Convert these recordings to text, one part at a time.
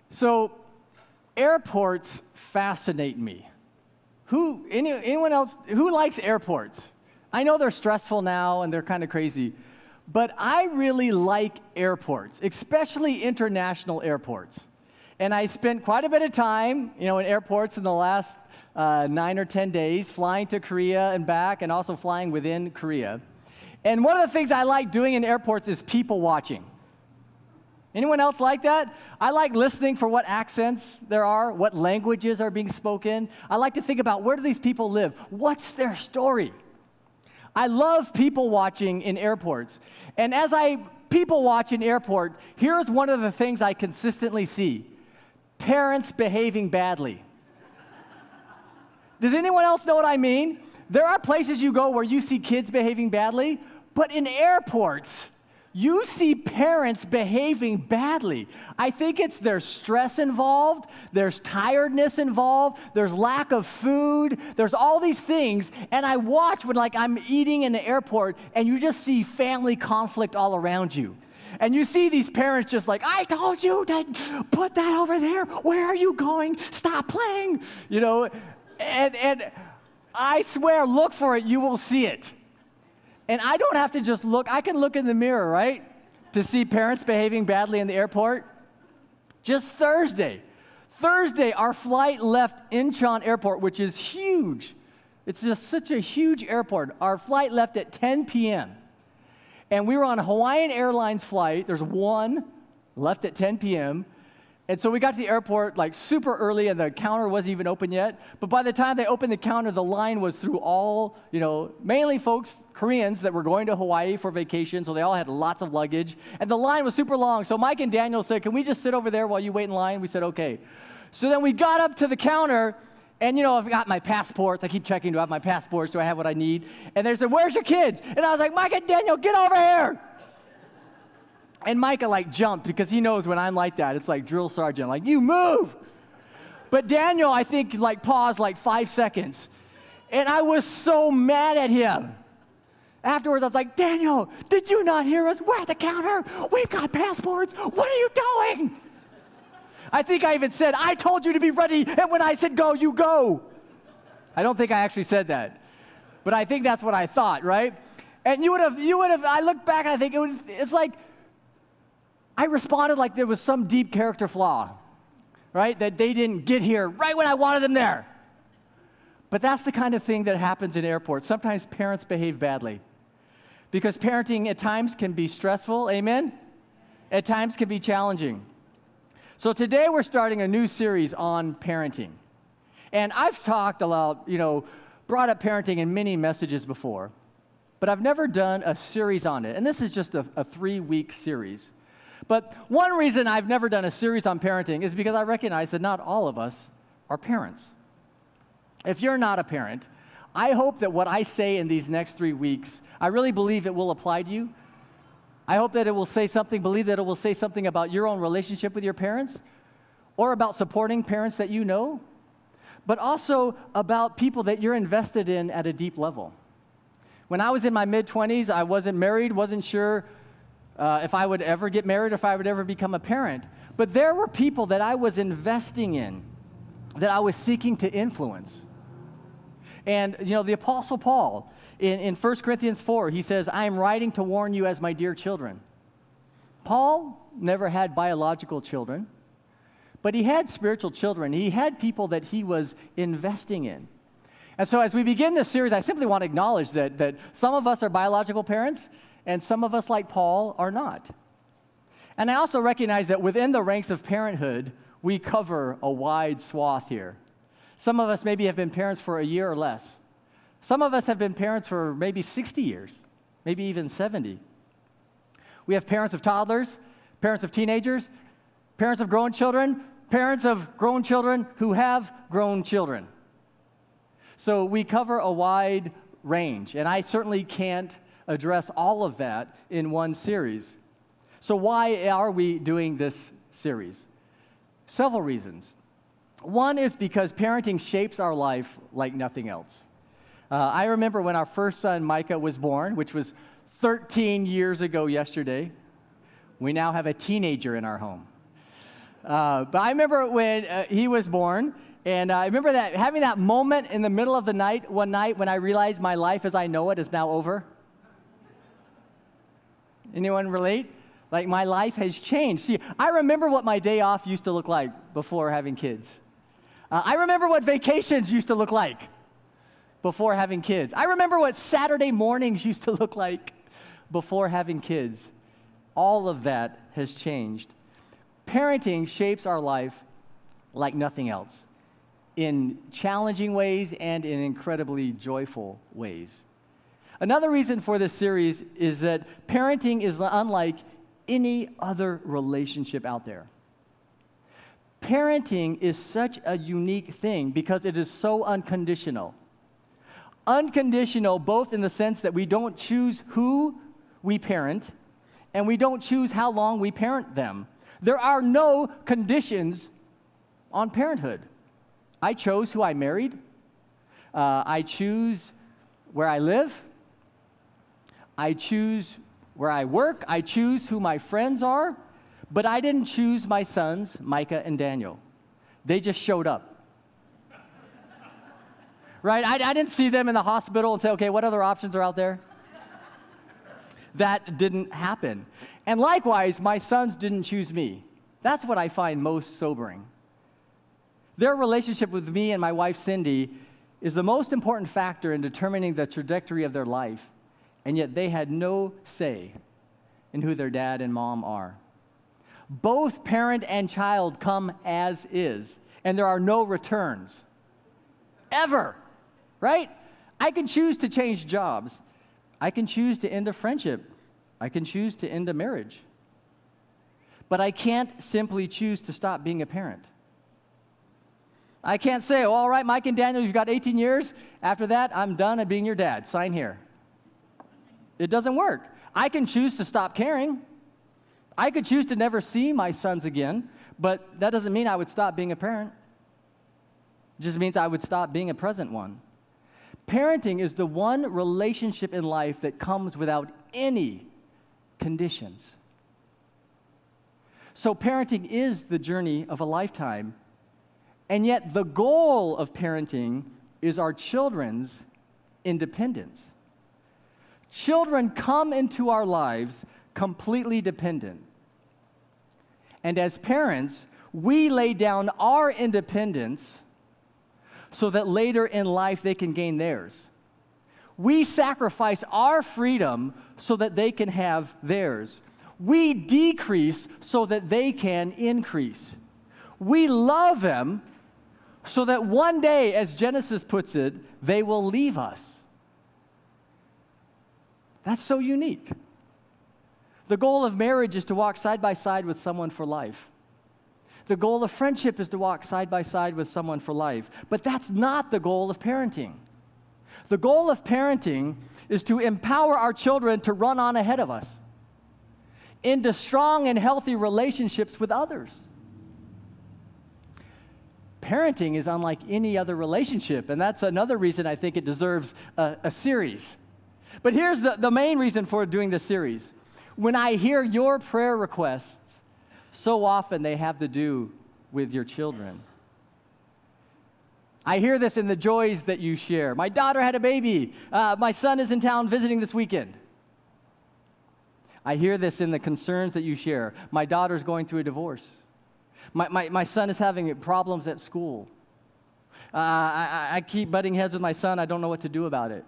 So, airports fascinate me. Anyone else, who likes airports? I know they're stressful now and they're kind of crazy, but I really like airports, especially international airports. And I spent quite a bit of time, in airports in the last 9 or 10 days, flying to Korea and back, and also flying within Korea. And one of the things I like doing in airports is people watching. Anyone else like that? I like listening for what accents there are, what languages are being spoken. I like to think about, where do these people live? What's their story? I love people watching in airports. And as I people watch in airport, here's one of the things I consistently see. Parents behaving badly. Does anyone else know what I mean? There are places you go where you see kids behaving badly, but in airports, you see parents behaving badly. I think it's there's stress involved, there's tiredness involved, there's lack of food, there's all these things, and I watch when I'm eating in the airport, and you just see family conflict all around you. And you see these parents just I told you to put that over there. Where are you going? Stop playing. And I swear, look for it, you will see it. And I don't have to just look. I can look in the mirror, right, to see parents behaving badly in the airport. Just Thursday, our flight left Incheon Airport, which is huge. It's just such a huge airport. Our flight left at 10 p.m. And we were on a Hawaiian Airlines flight. There's one left at 10 p.m. And so we got to the airport super early, and the counter wasn't even open yet. But by the time they opened the counter, the line was through all, mainly folks, Koreans that were going to Hawaii for vacation, so they all had lots of luggage. And the line was super long. So Mike and Daniel said, "Can we just sit over there while you wait in line?" We said, "Okay." So then we got up to the counter, and I've got my passports. I keep checking, do I have my passports? Do I have what I need? And they said, "Where's your kids?" And I was like, "Mike and Daniel, get over here." And Micah jumped because he knows when I'm like that, it's like drill sergeant, you move. But Daniel, I think, paused 5 seconds. And I was so mad at him. Afterwards, I was like, "Daniel, did you not hear us? We're at the counter. We've got passports. What are you doing?" I think I even said, "I told you to be ready, and when I said go, you go." I don't think I actually said that. But I think that's what I thought, right? And you would have, I look back and I think it's I responded like there was some deep character flaw, right? That they didn't get here right when I wanted them there. But that's the kind of thing that happens in airports. Sometimes parents behave badly because parenting at times can be stressful, amen? At times can be challenging. So today we're starting a new series on parenting. And I've talked about, brought up parenting in many messages before, but I've never done a series on it. And this is just a 3-week series. But one reason I've never done a series on parenting is because I recognize that not all of us are parents. If you're not a parent, I hope that what I say in these next 3 weeks, I really believe it will apply to you. I hope that it will say something, believe that it will say something about your own relationship with your parents, or about supporting parents that you know, but also about people that you're invested in at a deep level. When I was in my mid-20s, I wasn't married, wasn't sure if I would ever get married, if I would ever become a parent. But there were people that I was investing in, that I was seeking to influence. And, the Apostle Paul, in 1 Corinthians 4, he says, "I am writing to warn you as my dear children." Paul never had biological children, but he had spiritual children. He had people that he was investing in. And so as we begin this series, I simply want to acknowledge that some of us are biological parents, and some of us, like Paul, are not. And I also recognize that within the ranks of parenthood, we cover a wide swath here. Some of us maybe have been parents for a year or less. Some of us have been parents for maybe 60 years, maybe even 70. We have parents of toddlers, parents of teenagers, parents of grown children, parents of grown children who have grown children. So we cover a wide range, and I certainly can't address all of that in one series. So why are we doing this series? Several reasons. One is because parenting shapes our life like nothing else. I remember when our first son, Micah, was born, which was 13 years ago yesterday. We now have a teenager in our home. But I remember when he was born, and I remember that having that moment in the middle of the night, one night, when I realized my life as I know it is now over. Anyone relate? Like, my life has changed. See, I remember what my day off used to look like before having kids. I remember what vacations used to look like before having kids. I remember what Saturday mornings used to look like before having kids. All of that has changed. Parenting shapes our life like nothing else, in challenging ways and in incredibly joyful ways. Another reason for this series is that parenting is unlike any other relationship out there. Parenting is such a unique thing because it is so unconditional. Unconditional both in the sense that we don't choose who we parent and we don't choose how long we parent them. There are no conditions on parenthood. I chose who I married. I choose where I live. I choose where I work. I choose who my friends are. But I didn't choose my sons, Micah and Daniel. They just showed up. Right? I didn't see them in the hospital and say, okay, what other options are out there? That didn't happen. And likewise, my sons didn't choose me. That's what I find most sobering. Their relationship with me and my wife, Cindy, is the most important factor in determining the trajectory of their life, and yet they had no say in who their dad and mom are. Both parent and child come as is, and there are no returns. Ever. Right? I can choose to change jobs. I can choose to end a friendship. I can choose to end a marriage. But I can't simply choose to stop being a parent. I can't say, oh, all right, Mike and Daniel, you've got 18 years. After that, I'm done at being your dad. Sign here. It doesn't work. I can choose to stop caring. I could choose to never see my sons again, but that doesn't mean I would stop being a parent. It just means I would stop being a present one. Parenting is the one relationship in life that comes without any conditions. So parenting is the journey of a lifetime, and yet the goal of parenting is our children's independence. Children come into our lives completely dependent. And as parents, we lay down our independence so that later in life they can gain theirs. We sacrifice our freedom so that they can have theirs. We decrease so that they can increase. We love them so that one day, as Genesis puts it, they will leave us. That's so unique. The goal of marriage is to walk side by side with someone for life. The goal of friendship is to walk side by side with someone for life. But that's not the goal of parenting. The goal of parenting is to empower our children to run on ahead of us into strong and healthy relationships with others. Parenting is unlike any other relationship, and that's another reason I think it deserves a series. But here's the main reason for doing this series. When I hear your prayer requests, so often they have to do with your children. I hear this in the joys that you share. My daughter had a baby. My son is in town visiting this weekend. I hear this in the concerns that you share. My daughter's going through a divorce. My son is having problems at school. I keep butting heads with my son. I don't know what to do about it.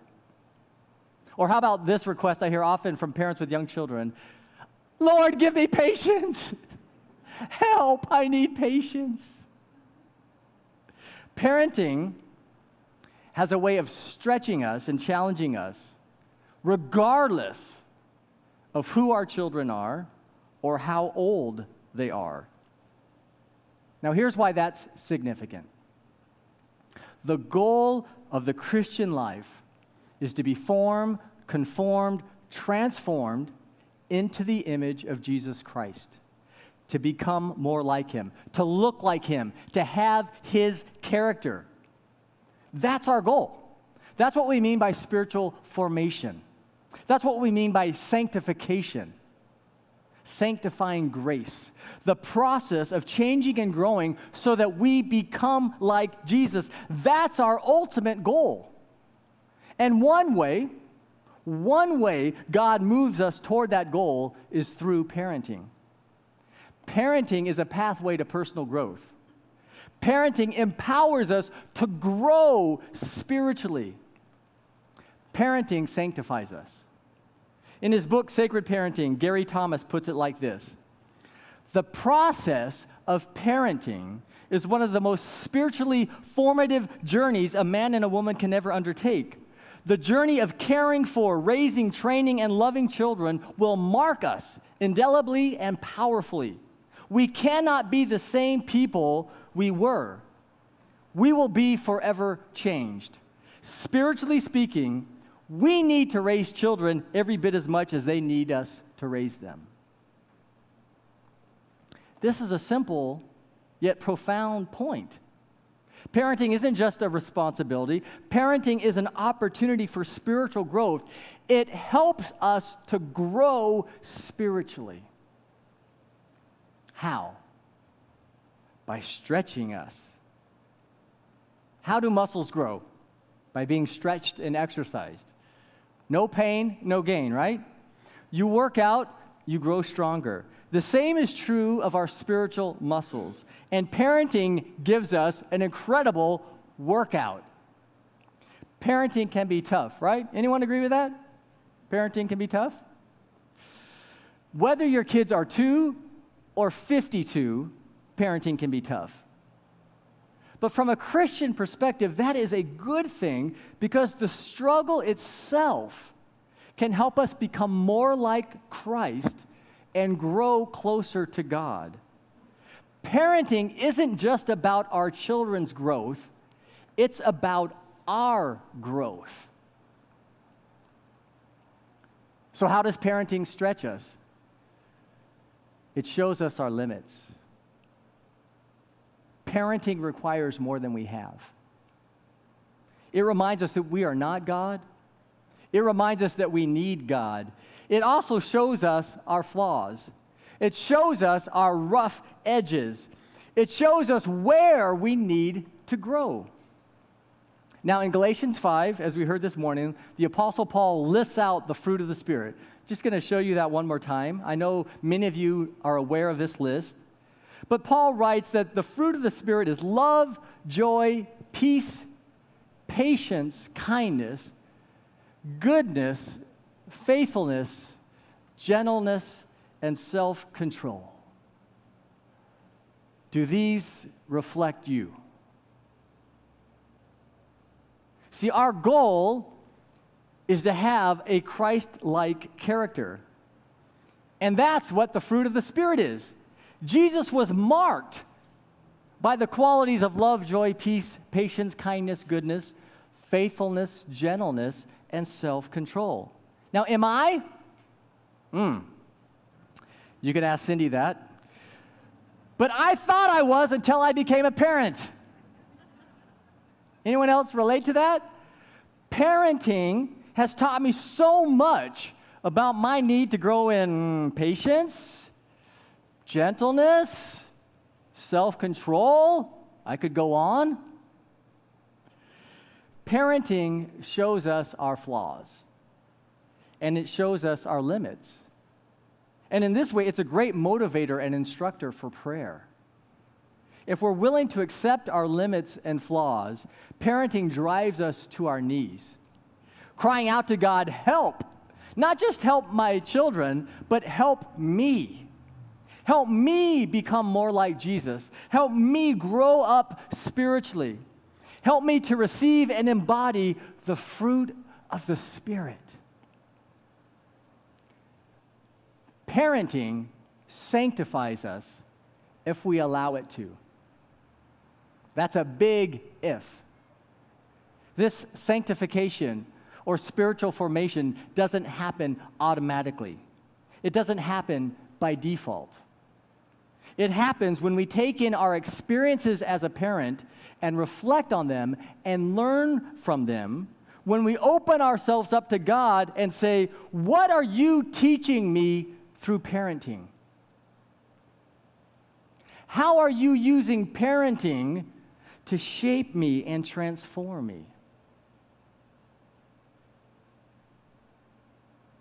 Or how about this request I hear often from parents with young children? Lord, give me patience. Help, I need patience. Parenting has a way of stretching us and challenging us, regardless of who our children are or how old they are. Now, here's why that's significant. The goal of the Christian life is to be formed, conformed, transformed into the image of Jesus Christ, to become more like him, to look like him, to have his character. That's our goal. That's what we mean by spiritual formation. That's what we mean by sanctification. sanctifying grace, the process of changing and growing so that we become like Jesus. That's our ultimate goal. And one way God moves us toward that goal is through parenting. Parenting is a pathway to personal growth. Parenting empowers us to grow spiritually. Parenting sanctifies us. In his book, Sacred Parenting, Gary Thomas puts it like this: the process of parenting is one of the most spiritually formative journeys a man and a woman can ever undertake. The journey of caring for, raising, training, and loving children will mark us indelibly and powerfully. We cannot be the same people we were. We will be forever changed. Spiritually speaking, we need to raise children every bit as much as they need us to raise them. This is a simple yet profound point. Parenting isn't just a responsibility. Parenting is an opportunity for spiritual growth. It helps us to grow spiritually. How? By stretching us. How do muscles grow? By being stretched and exercised. No pain, no gain, right? You work out, you grow stronger. The same is true of our spiritual muscles. And parenting gives us an incredible workout. Parenting can be tough, right? Anyone agree with that? Parenting can be tough? Whether your kids are 2 or 52, parenting can be tough. But from a Christian perspective, that is a good thing because the struggle itself can help us become more like Christ and grow closer to God. Parenting isn't just about our children's growth, it's about our growth. So how does parenting stretch us? It shows us our limits. Parenting requires more than we have. It reminds us that we are not God. It reminds us that we need God. It also shows us our flaws. It shows us our rough edges. It shows us where we need to grow. Now, in Galatians 5, as we heard this morning, the Apostle Paul lists out the fruit of the Spirit. Just going to show you that one more time. I know many of you are aware of this list. But Paul writes that the fruit of the Spirit is love, joy, peace, patience, kindness, goodness, faithfulness, gentleness, and self-control. Do these reflect you? See, our goal is to have a Christ-like character. And that's what the fruit of the Spirit is. Jesus was marked by the qualities of love, joy, peace, patience, kindness, goodness, faithfulness, gentleness, and self-control. Now, am I? You can ask Cindy that. But I thought I was until I became a parent. Anyone else relate to that? Parenting has taught me so much about my need to grow in patience, gentleness, self-control. I could go on. Parenting shows us our flaws, and it shows us our limits. And in this way, it's a great motivator and instructor for prayer. If we're willing to accept our limits and flaws, parenting drives us to our knees, crying out to God, help. Not just help my children, but help me. Help me become more like Jesus. Help me grow up spiritually. Help me to receive and embody the fruit of the Spirit. Parenting sanctifies us if we allow it to. That's a big if. This sanctification or spiritual formation doesn't happen automatically. It doesn't happen by default. It happens when we take in our experiences as a parent and reflect on them and learn from them, when we open ourselves up to God and say, what are you teaching me through parenting? How are you using parenting to shape me and transform me?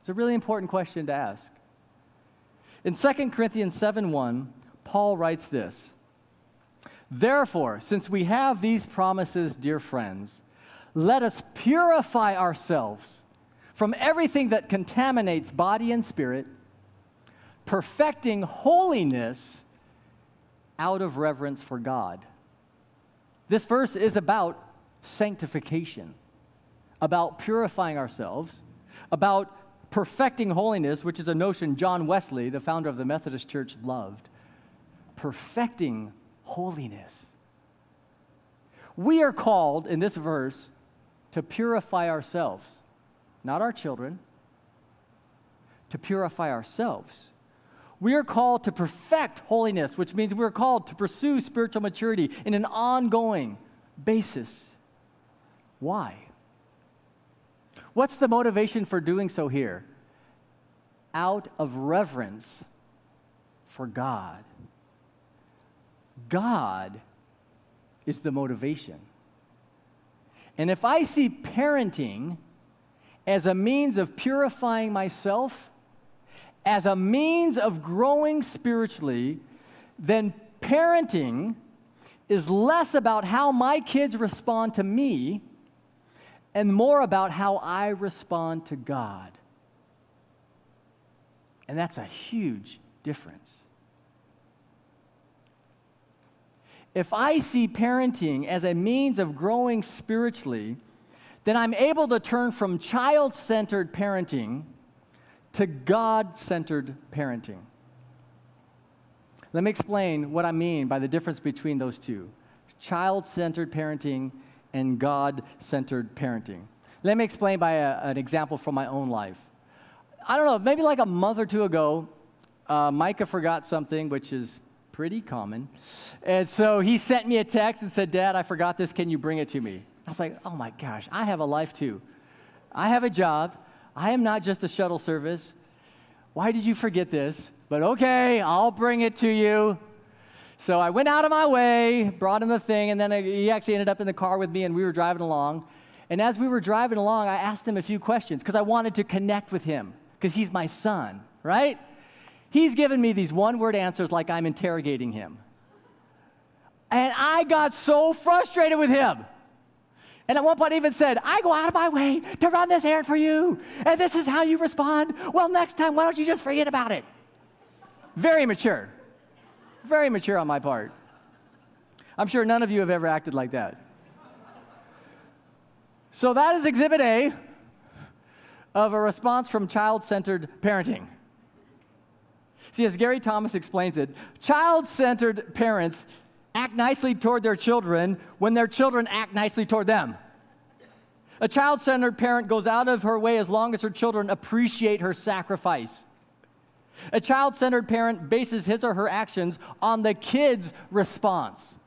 It's a really important question to ask. In 2 Corinthians 7:1, Paul writes this: "Therefore, since we have these promises, dear friends, let us purify ourselves from everything that contaminates body and spirit, perfecting holiness out of reverence for God." This verse is about sanctification, about purifying ourselves, about perfecting holiness, which is a notion John Wesley, the founder of the Methodist Church, loved. Perfecting holiness. We are called in this verse to purify ourselves, not our children, to purify ourselves. We are called to perfect holiness, which means we're called to pursue spiritual maturity in an ongoing basis. Why? What's the motivation for doing so here? Out of reverence for God. God is the motivation. And if I see parenting as a means of purifying myself, as a means of growing spiritually, then parenting is less about how my kids respond to me and more about how I respond to God. And that's a huge difference. If I see parenting as a means of growing spiritually, then I'm able to turn from child-centered parenting to God-centered parenting. Let me explain what I mean by the difference between those two: child-centered parenting and God-centered parenting. Let me explain by an example from my own life. I don't know, maybe like a month or two ago, Micah forgot something, which is pretty common. And so he sent me a text and said, "Dad, I forgot this. Can you bring it to me?" I was like, oh my gosh, I have a life too. I have a job. I am not just a shuttle service. Why did you forget this? But okay, I'll bring it to you. So I went out of my way, brought him the thing, and then he actually ended up in the car with me, and we were driving along. And as we were driving along, I asked him a few questions because I wanted to connect with him because he's my son, right? He's given me these one-word answers like I'm interrogating him. And I got so frustrated with him. And at one point I even said, "I go out of my way to run this errand for you, and this is how you respond. Well, next time, why don't you just forget about it?" Very mature. Very mature on my part. I'm sure none of you have ever acted like that. So that is exhibit A of a response from child-centered parenting. See, as Gary Thomas explains it, child-centered parents act nicely toward their children when their children act nicely toward them. A child-centered parent goes out of her way as long as her children appreciate her sacrifice. A child-centered parent bases his or her actions on the kid's response.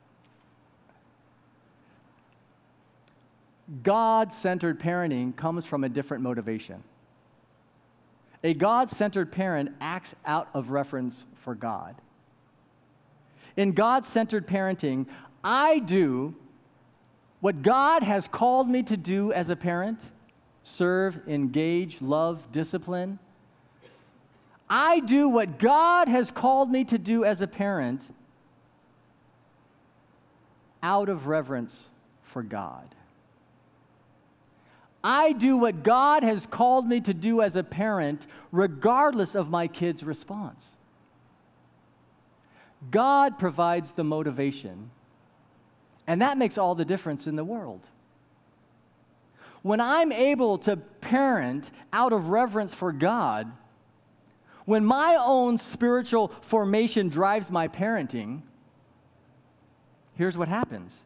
God-centered parenting comes from a different motivation. A God-centered parent acts out of reverence for God. In God-centered parenting, I do what God has called me to do as a parent: serve, engage, love, discipline. I do what God has called me to do as a parent out of reverence for God. I do what God has called me to do as a parent regardless of my kid's response. God provides the motivation, and that makes all the difference in the world. When I'm able to parent out of reverence for God, when my own spiritual formation drives my parenting, here's what happens.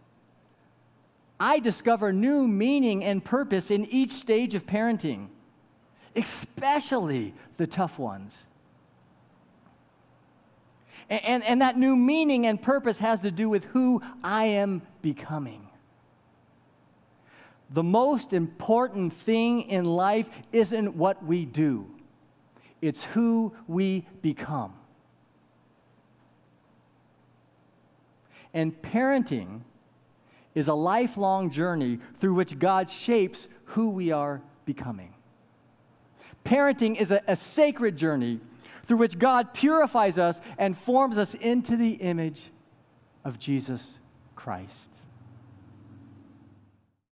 I discover new meaning and purpose in each stage of parenting, especially the tough ones. And that new meaning and purpose has to do with who I am becoming. The most important thing in life isn't what we do. It's who we become. And parenting is a lifelong journey through which God shapes who we are becoming. Parenting is a sacred journey through which God purifies us and forms us into the image of Jesus Christ.